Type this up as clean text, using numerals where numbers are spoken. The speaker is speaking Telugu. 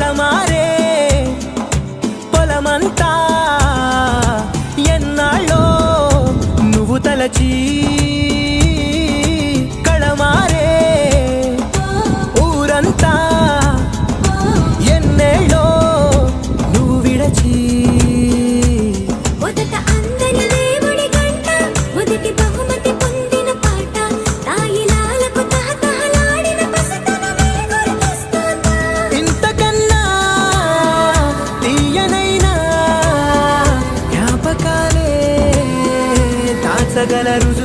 పొలమారే పొలమంతా ఎన్నాళ్ళో నువ్వు తలచి కళమారే ఊరంతా ఎన్నేళ్ళో నువ్వు విడచి ఇంతకన్నా తీయనైనా జ్ఞాపకాలే దాచగలరు